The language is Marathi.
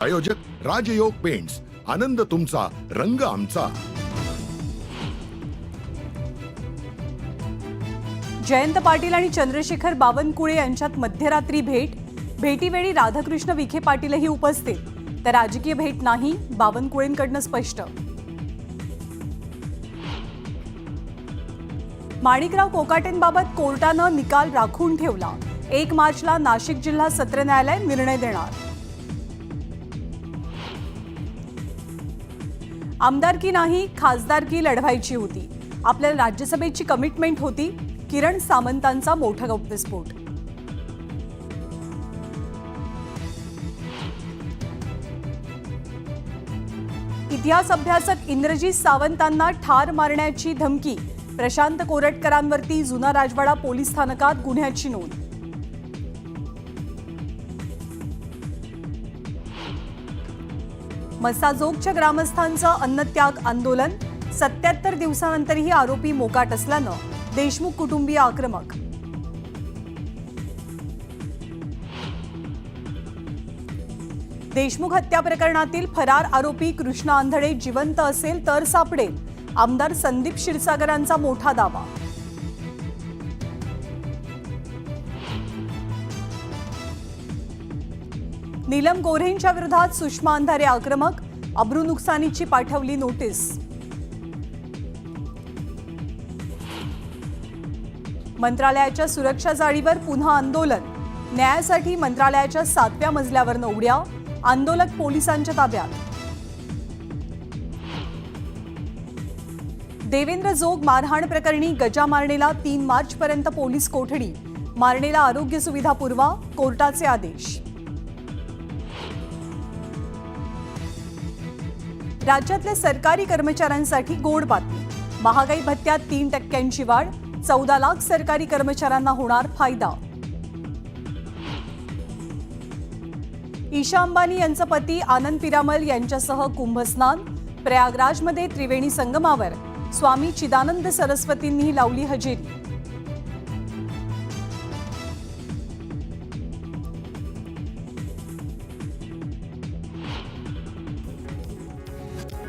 आयोजक राजयोग पेंट्स, आनंद तुमचा, रंग आमचा। जयंत पाटील आणि चंद्रशेखर बावनकुळे यांच्यात मध्यरात्री भेटीवेळी राधाकृष्ण विखे पाटीलही उपस्थित, तर राजकीय भेट नाही, बावनकुळेंकडून स्पष्ट। माणिकराव कोकाटेंबाबत कोर्टानं निकाल राखून ठेवला, 1 मार्चला नाशिक जिल्हा सत्र न्यायालय निर्णय देणार। आमदारकी नाही, खासदारकी लढवायची होती, आपल्याला राज्यसभेची कमिटमेंट होती, किरण सामंतांचा मोठा गौप्यस्फोट। इतिहास अभ्यासक इंद्रजीत सावंतांना ठार मारण्याची धमकी, प्रशांत कोरटकरांवरती जुना राजवाडा पोलीस स्थानकात गुन्ह्याची नोंद। मसाजोगच्या ग्रामस्थांचं अन्नत्याग आंदोलन, 77 दिवसानंतरही आरोपी मोकाट असल्यानं देशमुख कुटुंबीय आक्रमक। देशमुख हत्या प्रकरणातील फरार आरोपी कृष्णा आंधळे जिवंत असेल तर सापडेल, आमदार संदीप क्षीरसागरांचा मोठा दावा। नीलम गोऱ्हेंच्या विरोधात सुषमा अंधारे आक्रमक, अब्रू नुकसानीची पाठवली नोटीस। मंत्रालयाच्या सुरक्षा जाळीवर पुन्हा आंदोलन, न्यायासाठी मंत्रालयाच्या 7व्या मजल्यावर उड्या, आंदोलक पोलिसांच्या ताब्यात। देवेंद्र जोग मारहाण प्रकरणी गजा मारणेला 3 मार्चपर्यंत पोलीस कोठडी, मारणेला आरोग्य सुविधा पुरवा, कोर्टाचे आदेश। राज्यातल्या सरकारी कर्मचाऱ्यांसाठी गोड बातमी, महागाई भत्त्यात 3% वाढ, 14 लाख सरकारी कर्मचाऱ्यांना होणार फायदा। ईशा अंबानी यांचा पती आनंद पिरामल यांच्यासह कुंभस्नान, प्रयागराजमध्ये त्रिवेणी संगमावर स्वामी चिदानंद सरस्वतींनी लावली हजेरी।